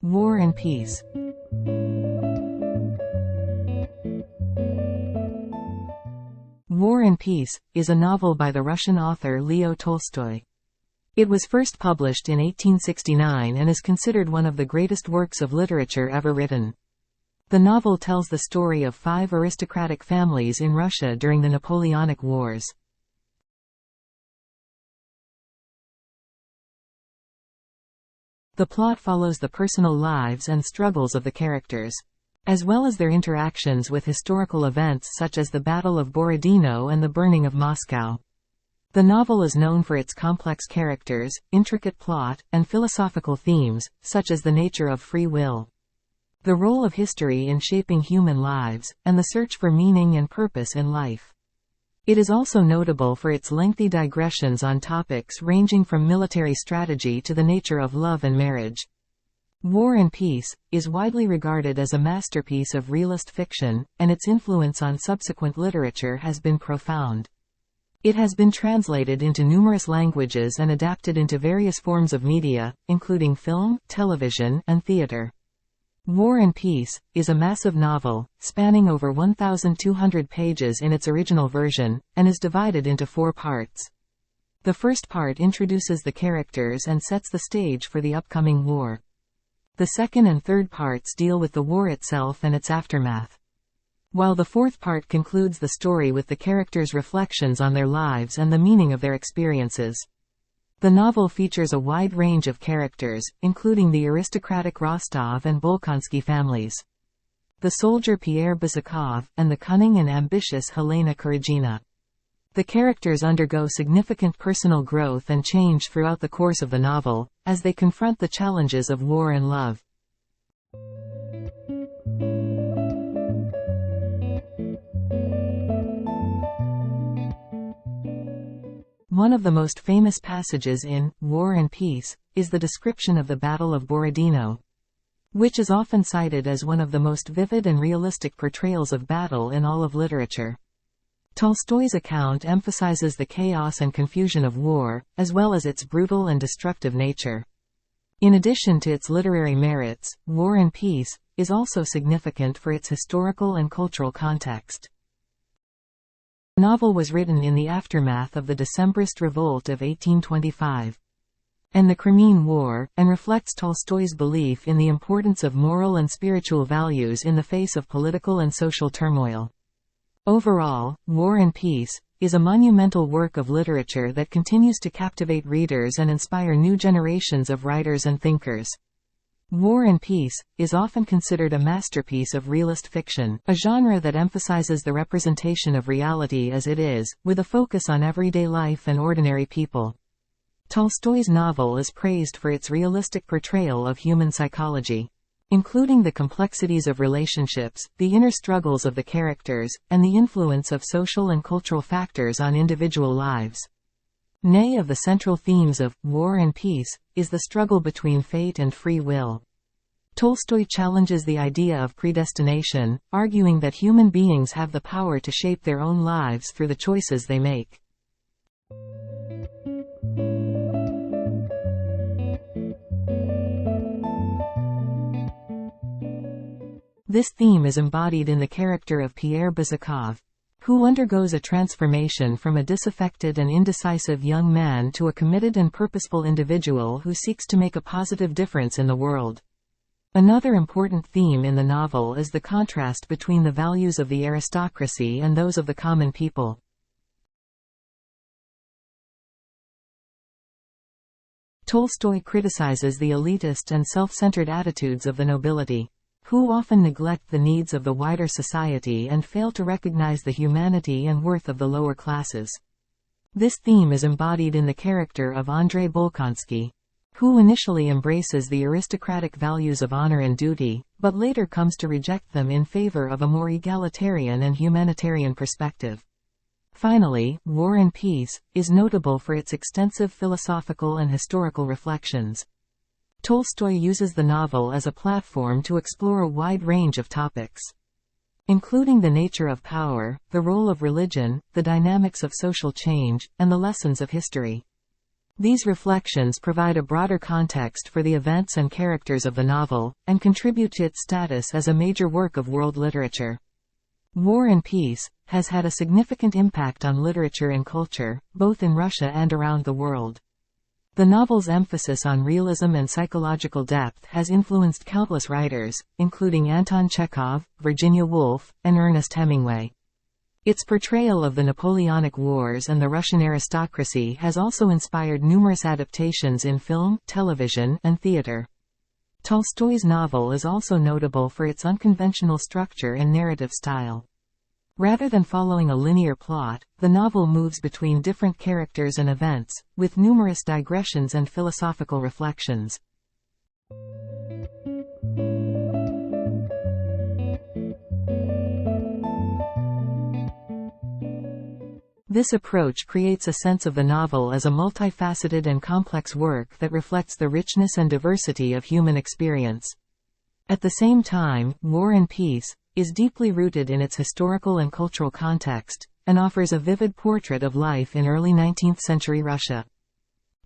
War and Peace. War and Peace is a novel by the Russian author Leo Tolstoy. It was first published in 1869 and is considered one of the greatest works of literature ever written. The novel tells the story of 5 aristocratic families in Russia during the Napoleonic Wars. The plot follows the personal lives and struggles of the characters, as well as their interactions with historical events such as the Battle of Borodino and the burning of Moscow. The novel is known for its complex characters, intricate plot, and philosophical themes, such as the nature of free will, the role of history in shaping human lives, and the search for meaning and purpose in life. It is also notable for its lengthy digressions on topics ranging from military strategy to the nature of love and marriage. War and Peace is widely regarded as a masterpiece of realist fiction, and its influence on subsequent literature has been profound. It has been translated into numerous languages and adapted into various forms of media, including film, television, and theater. War and Peace is a massive novel, spanning over 1,200 pages in its original version, and is divided into 4 parts. The first part introduces the characters and sets the stage for the upcoming war. The second and third parts deal with the war itself and its aftermath, while the fourth part concludes the story with the characters' reflections on their lives and the meaning of their experiences. The novel features a wide range of characters, including the aristocratic Rostov and Bolkonsky families, the soldier Pierre Bezukhov, and the cunning and ambitious Helena Kuragina. The characters undergo significant personal growth and change throughout the course of the novel, as they confront the challenges of war and love. One of the most famous passages in War and Peace is the description of the Battle of Borodino, which is often cited as one of the most vivid and realistic portrayals of battle in all of literature. Tolstoy's account emphasizes the chaos and confusion of war, as well as its brutal and destructive nature. In addition to its literary merits, War and Peace is also significant for its historical and cultural context. The novel was written in the aftermath of the Decembrist Revolt of 1825 and the Crimean War, and reflects Tolstoy's belief in the importance of moral and spiritual values in the face of political and social turmoil. Overall, War and Peace is a monumental work of literature that continues to captivate readers and inspire new generations of writers and thinkers. War and Peace is often considered a masterpiece of realist fiction, a genre that emphasizes the representation of reality as it is, with a focus on everyday life and ordinary people. Tolstoy's novel is praised for its realistic portrayal of human psychology, including the complexities of relationships, the inner struggles of the characters, and the influence of social and cultural factors on individual lives. One of the central themes of War and Peace is the struggle between fate and free will. Tolstoy challenges the idea of predestination, arguing that human beings have the power to shape their own lives through the choices they make. This theme is embodied in the character of Pierre Bezukhov, who undergoes a transformation from a disaffected and indecisive young man to a committed and purposeful individual who seeks to make a positive difference in the world. Another important theme in the novel is the contrast between the values of the aristocracy and those of the common people. Tolstoy criticizes the elitist and self-centered attitudes of the nobility, who often neglect the needs of the wider society and fail to recognize the humanity and worth of the lower classes. This theme is embodied in the character of Andrei Bolkonsky, who initially embraces the aristocratic values of honor and duty, but later comes to reject them in favor of a more egalitarian and humanitarian perspective. Finally, War and Peace is notable for its extensive philosophical and historical reflections. Tolstoy uses the novel as a platform to explore a wide range of topics, including the nature of power, the role of religion, the dynamics of social change, and the lessons of history. These reflections provide a broader context for the events and characters of the novel, and contribute to its status as a major work of world literature. War and Peace has had a significant impact on literature and culture, both in Russia and around the world. The novel's emphasis on realism and psychological depth has influenced countless writers, including Anton Chekhov, Virginia Woolf, and Ernest Hemingway. Its portrayal of the Napoleonic Wars and the Russian aristocracy has also inspired numerous adaptations in film, television, and theater. Tolstoy's novel is also notable for its unconventional structure and narrative style. Rather than following a linear plot, the novel moves between different characters and events, with numerous digressions and philosophical reflections. This approach creates a sense of the novel as a multifaceted and complex work that reflects the richness and diversity of human experience. At the same time, War and Peace is deeply rooted in its historical and cultural context, and offers a vivid portrait of life in early 19th century Russia.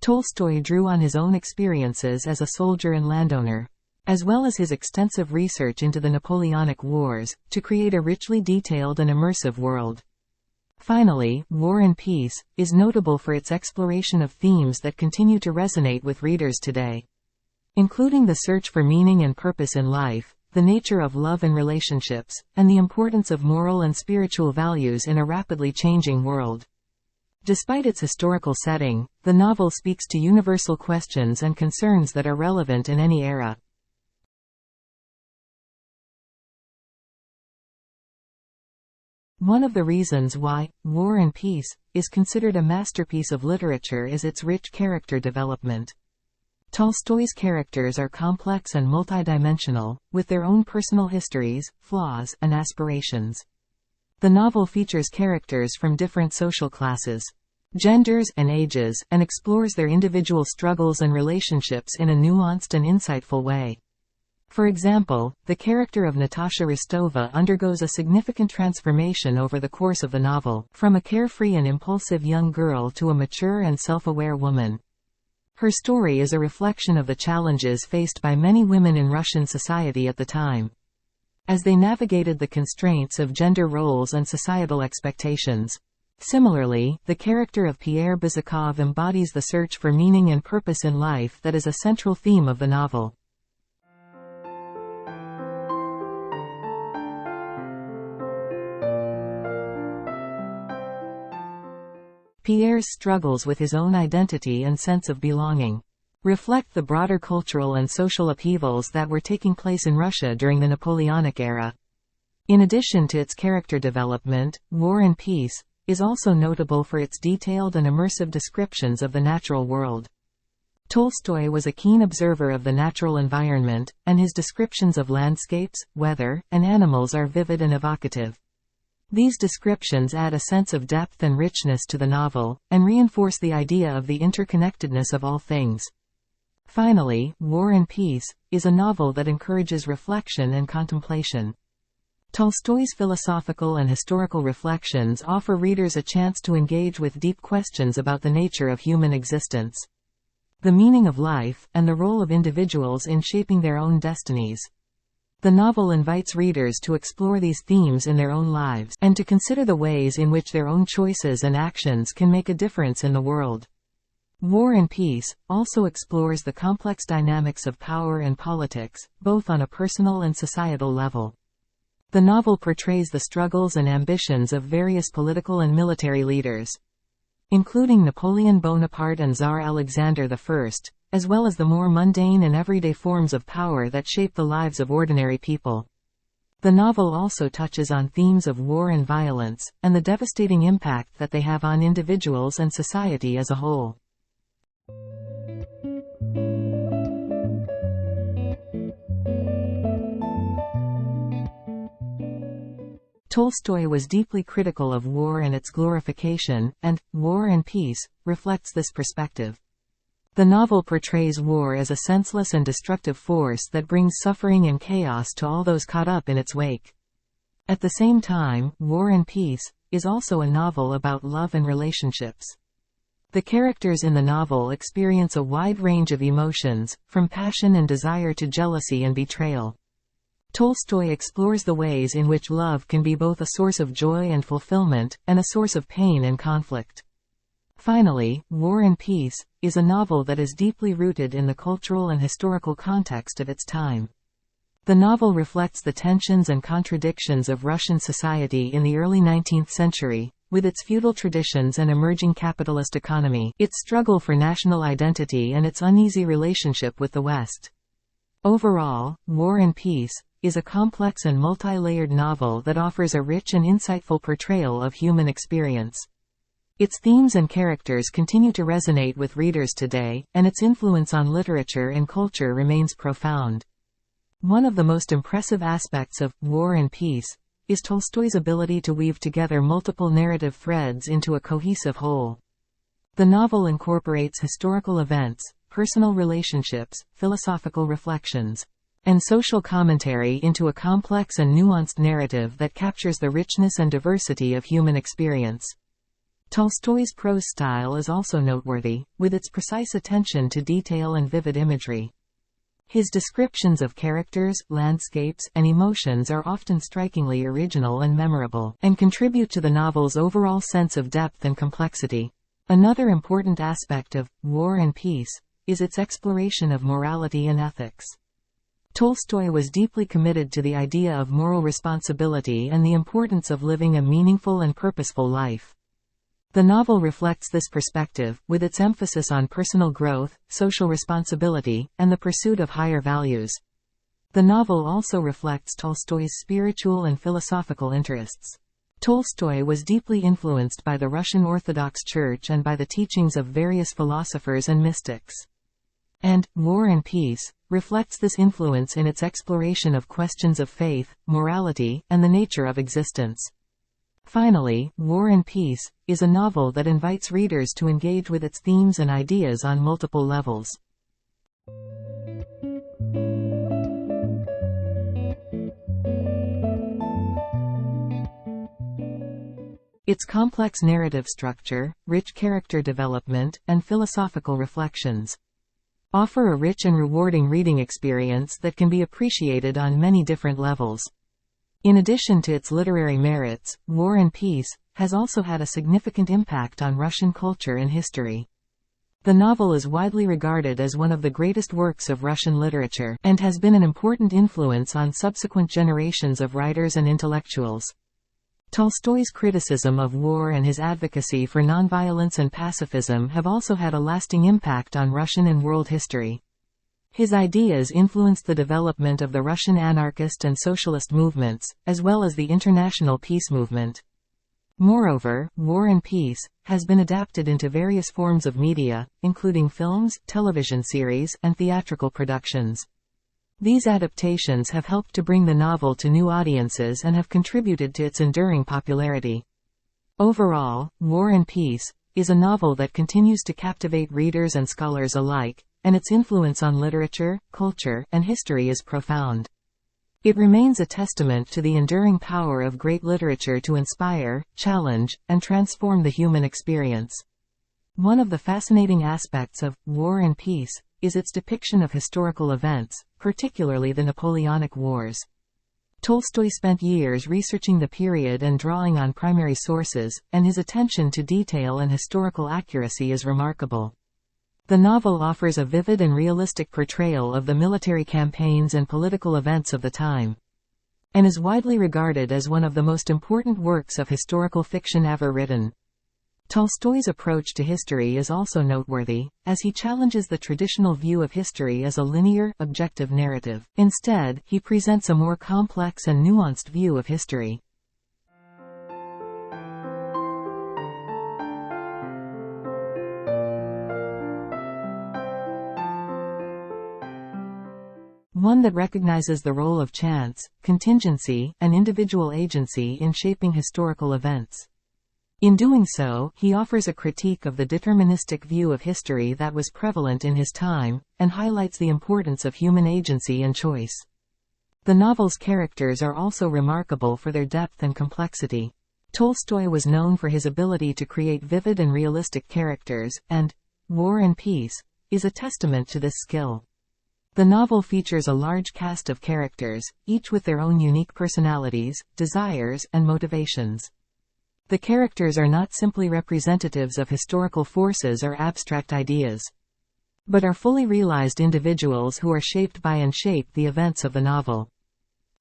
Tolstoy drew on his own experiences as a soldier and landowner, as well as his extensive research into the Napoleonic Wars, to create a richly detailed and immersive world. Finally, War and Peace is notable for its exploration of themes that continue to resonate with readers today, including the search for meaning and purpose in life, the nature of love and relationships, and the importance of moral and spiritual values in a rapidly changing world. Despite its historical setting, the novel speaks to universal questions and concerns that are relevant in any era. One of the reasons why War and Peace is considered a masterpiece of literature is its rich character development. Tolstoy's characters are complex and multidimensional, with their own personal histories, flaws, and aspirations. The novel features characters from different social classes, genders, and ages, and explores their individual struggles and relationships in a nuanced and insightful way. For example, the character of Natasha Rostova undergoes a significant transformation over the course of the novel, from a carefree and impulsive young girl to a mature and self-aware woman. Her story is a reflection of the challenges faced by many women in Russian society at the time, as they navigated the constraints of gender roles and societal expectations. Similarly, the character of Pierre Bezukhov embodies the search for meaning and purpose in life that is a central theme of the novel. Pierre's struggles with his own identity and sense of belonging reflect the broader cultural and social upheavals that were taking place in Russia during the Napoleonic era. In addition to its character development, War and Peace is also notable for its detailed and immersive descriptions of the natural world. Tolstoy was a keen observer of the natural environment, and his descriptions of landscapes, weather, and animals are vivid and evocative. These descriptions add a sense of depth and richness to the novel, and reinforce the idea of the interconnectedness of all things. Finally, War and Peace is a novel that encourages reflection and contemplation. Tolstoy's philosophical and historical reflections offer readers a chance to engage with deep questions about the nature of human existence, the meaning of life, and the role of individuals in shaping their own destinies. The novel invites readers to explore these themes in their own lives, and to consider the ways in which their own choices and actions can make a difference in the world. War and Peace also explores the complex dynamics of power and politics, both on a personal and societal level. The novel portrays the struggles and ambitions of various political and military leaders, including Napoleon Bonaparte and Tsar Alexander I, as well as the more mundane and everyday forms of power that shape the lives of ordinary people. The novel also touches on themes of war and violence, and the devastating impact that they have on individuals and society as a whole. Tolstoy was deeply critical of war and its glorification, and War and Peace reflects this perspective. The novel portrays war as a senseless and destructive force that brings suffering and chaos to all those caught up in its wake. At the same time, War and Peace is also a novel about love and relationships. The characters in the novel experience a wide range of emotions, from passion and desire to jealousy and betrayal. Tolstoy explores the ways in which love can be both a source of joy and fulfillment, and a source of pain and conflict. Finally, War and Peace is a novel that is deeply rooted in the cultural and historical context of its time. The novel reflects the tensions and contradictions of Russian society in the early 19th century, with its feudal traditions and emerging capitalist economy, its struggle for national identity and its uneasy relationship with the West. Overall, War and Peace is a complex and multi-layered novel that offers a rich and insightful portrayal of human experience. Its themes and characters continue to resonate with readers today, and its influence on literature and culture remains profound. One of the most impressive aspects of War and Peace is Tolstoy's ability to weave together multiple narrative threads into a cohesive whole. The novel incorporates historical events, personal relationships, philosophical reflections, and social commentary into a complex and nuanced narrative that captures the richness and diversity of human experience. Tolstoy's prose style is also noteworthy, with its precise attention to detail and vivid imagery. His descriptions of characters, landscapes, and emotions are often strikingly original and memorable, and contribute to the novel's overall sense of depth and complexity. Another important aspect of War and Peace is its exploration of morality and ethics. Tolstoy was deeply committed to the idea of moral responsibility and the importance of living a meaningful and purposeful life. The novel reflects this perspective, with its emphasis on personal growth, social responsibility, and the pursuit of higher values. The novel also reflects Tolstoy's spiritual and philosophical interests. Tolstoy was deeply influenced by the Russian Orthodox Church and by the teachings of various philosophers and mystics. And War and Peace reflects this influence in its exploration of questions of faith, morality, and the nature of existence. Finally, War and Peace is a novel that invites readers to engage with its themes and ideas on multiple levels. Its complex narrative structure, rich character development, and philosophical reflections offer a rich and rewarding reading experience that can be appreciated on many different levels. In addition to its literary merits, War and Peace has also had a significant impact on Russian culture and history. The novel is widely regarded as one of the greatest works of Russian literature, and has been an important influence on subsequent generations of writers and intellectuals. Tolstoy's criticism of war and his advocacy for nonviolence and pacifism have also had a lasting impact on Russian and world history. His ideas influenced the development of the Russian anarchist and socialist movements, as well as the international peace movement. Moreover, War and Peace has been adapted into various forms of media, including films, television series, and theatrical productions. These adaptations have helped to bring the novel to new audiences and have contributed to its enduring popularity. Overall, War and Peace is a novel that continues to captivate readers and scholars alike, and its influence on literature, culture, and history is profound. It remains a testament to the enduring power of great literature to inspire, challenge, and transform the human experience. One of the fascinating aspects of War and Peace is its depiction of historical events, particularly the Napoleonic Wars. Tolstoy spent years researching the period and drawing on primary sources, and his attention to detail and historical accuracy is remarkable. The novel offers a vivid and realistic portrayal of the military campaigns and political events of the time, and is widely regarded as one of the most important works of historical fiction ever written. Tolstoy's approach to history is also noteworthy, as he challenges the traditional view of history as a linear, objective narrative. Instead, he presents a more complex and nuanced view of history. One that recognizes the role of chance, contingency, and individual agency in shaping historical events. In doing so, he offers a critique of the deterministic view of history that was prevalent in his time, and highlights the importance of human agency and choice. The novel's characters are also remarkable for their depth and complexity. Tolstoy was known for his ability to create vivid and realistic characters, and War and Peace is a testament to this skill. The novel features a large cast of characters, each with their own unique personalities, desires, and motivations. The characters are not simply representatives of historical forces or abstract ideas, but are fully realized individuals who are shaped by and shape the events of the novel.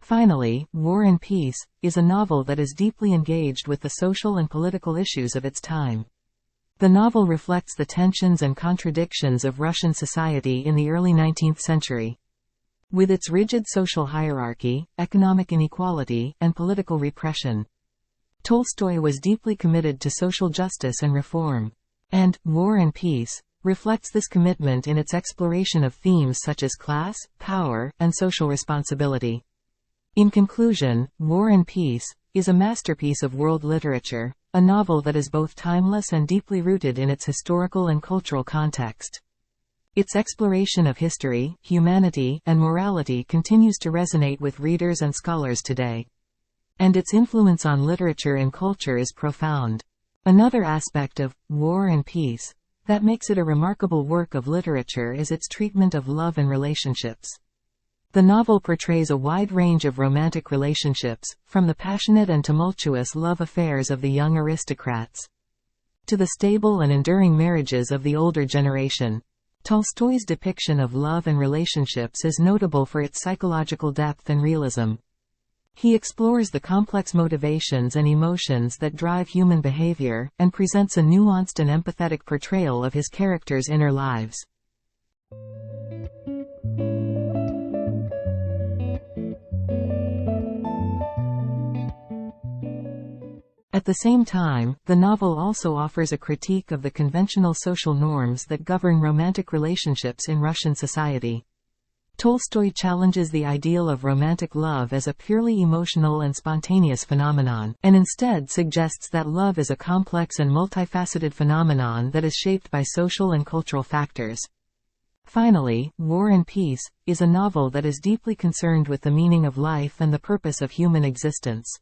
Finally, War and Peace is a novel that is deeply engaged with the social and political issues of its time. The novel reflects the tensions and contradictions of Russian society in the early 19th century. With its rigid social hierarchy, economic inequality, and political repression, Tolstoy was deeply committed to social justice and reform. And War and Peace reflects this commitment in its exploration of themes such as class, power, and social responsibility. In conclusion, War and Peace is a masterpiece of world literature, a novel that is both timeless and deeply rooted in its historical and cultural context. Its exploration of history, humanity, and morality continues to resonate with readers and scholars today. And its influence on literature and culture is profound. Another aspect of War and Peace that makes it a remarkable work of literature is its treatment of love and relationships. The novel portrays a wide range of romantic relationships, from the passionate and tumultuous love affairs of the young aristocrats to the stable and enduring marriages of the older generation. Tolstoy's depiction of love and relationships is notable for its psychological depth and realism. He explores the complex motivations and emotions that drive human behavior, and presents a nuanced and empathetic portrayal of his characters' inner lives. At the same time, the novel also offers a critique of the conventional social norms that govern romantic relationships in Russian society. Tolstoy challenges the ideal of romantic love as a purely emotional and spontaneous phenomenon, and instead suggests that love is a complex and multifaceted phenomenon that is shaped by social and cultural factors. Finally, War and Peace is a novel that is deeply concerned with the meaning of life and the purpose of human existence.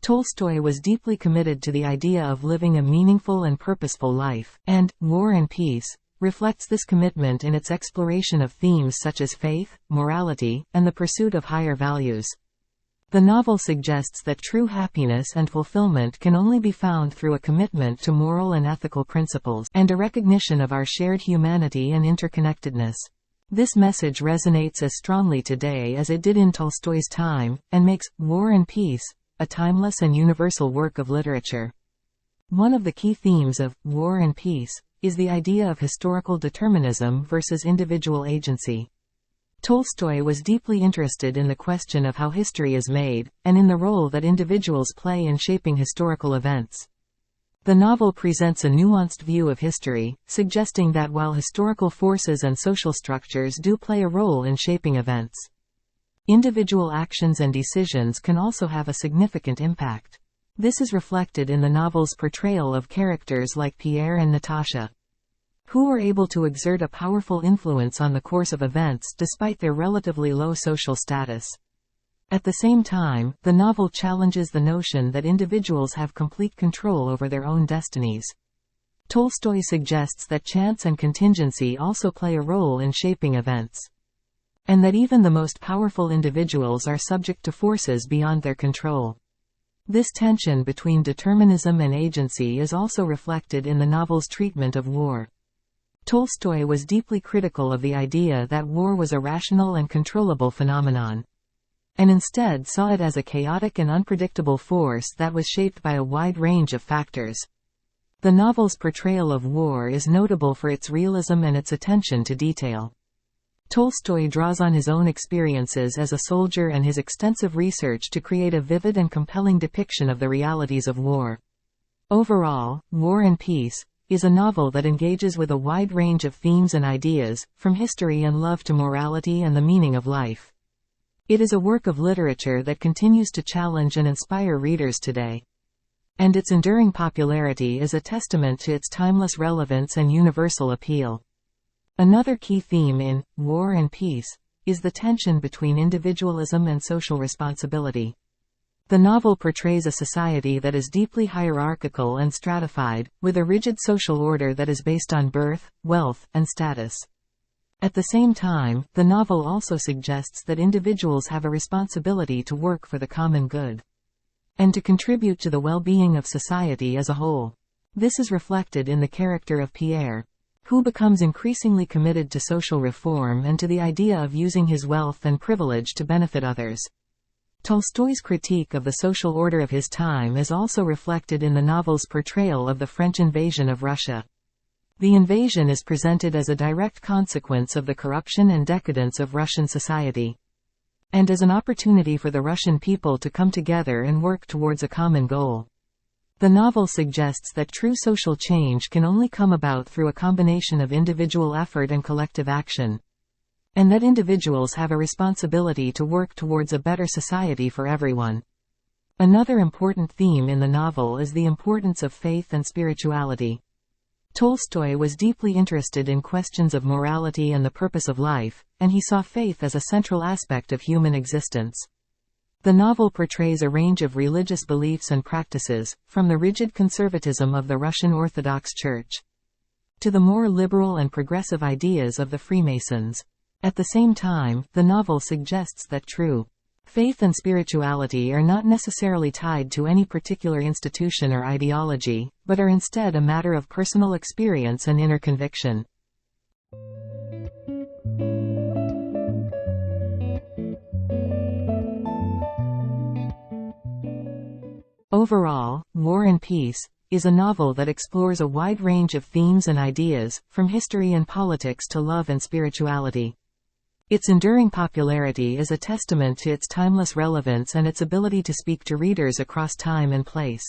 Tolstoy was deeply committed to the idea of living a meaningful and purposeful life, and War and Peace reflects this commitment in its exploration of themes such as faith, morality, and the pursuit of higher values. The novel suggests that true happiness and fulfillment can only be found through a commitment to moral and ethical principles, and a recognition of our shared humanity and interconnectedness. This message resonates as strongly today as it did in Tolstoy's time, and makes War and Peace a timeless and universal work of literature. One of the key themes of War and Peace is the idea of historical determinism versus individual agency. Tolstoy was deeply interested in the question of how history is made, and in the role that individuals play in shaping historical events. The novel presents a nuanced view of history, suggesting that while historical forces and social structures do play a role in shaping events, individual actions and decisions can also have a significant impact. This is reflected in the novel's portrayal of characters like Pierre and Natasha, who are able to exert a powerful influence on the course of events despite their relatively low social status. At the same time, the novel challenges the notion that individuals have complete control over their own destinies. Tolstoy suggests that chance and contingency also play a role in shaping events, and that even the most powerful individuals are subject to forces beyond their control. This tension between determinism and agency is also reflected in the novel's treatment of war. Tolstoy was deeply critical of the idea that war was a rational and controllable phenomenon, and instead saw it as a chaotic and unpredictable force that was shaped by a wide range of factors. The novel's portrayal of war is notable for its realism and its attention to detail. Tolstoy draws on his own experiences as a soldier and his extensive research to create a vivid and compelling depiction of the realities of war. Overall, War and Peace is a novel that engages with a wide range of themes and ideas, from history and love to morality and the meaning of life. It is a work of literature that continues to challenge and inspire readers today, and its enduring popularity is a testament to its timeless relevance and universal appeal. Another key theme in War and Peace is the tension between individualism and social responsibility. The novel portrays a society that is deeply hierarchical and stratified, with a rigid social order that is based on birth, wealth, and status. At the same time, the novel also suggests that individuals have a responsibility to work for the common good and to contribute to the well-being of society as a whole. This is reflected in the character of Pierre, who becomes increasingly committed to social reform and to the idea of using his wealth and privilege to benefit others. Tolstoy's critique of the social order of his time is also reflected in the novel's portrayal of the French invasion of Russia. The invasion is presented as a direct consequence of the corruption and decadence of Russian society, and as an opportunity for the Russian people to come together and work towards a common goal. The novel suggests that true social change can only come about through a combination of individual effort and collective action, and that individuals have a responsibility to work towards a better society for everyone. Another important theme in the novel is the importance of faith and spirituality. Tolstoy was deeply interested in questions of morality and the purpose of life, and he saw faith as a central aspect of human existence. The novel portrays a range of religious beliefs and practices, from the rigid conservatism of the Russian Orthodox Church to the more liberal and progressive ideas of the Freemasons. At the same time, the novel suggests that true faith and spirituality are not necessarily tied to any particular institution or ideology, but are instead a matter of personal experience and inner conviction. Overall, War and Peace is a novel that explores a wide range of themes and ideas, from history and politics to love and spirituality. Its enduring popularity is a testament to its timeless relevance and its ability to speak to readers across time and place.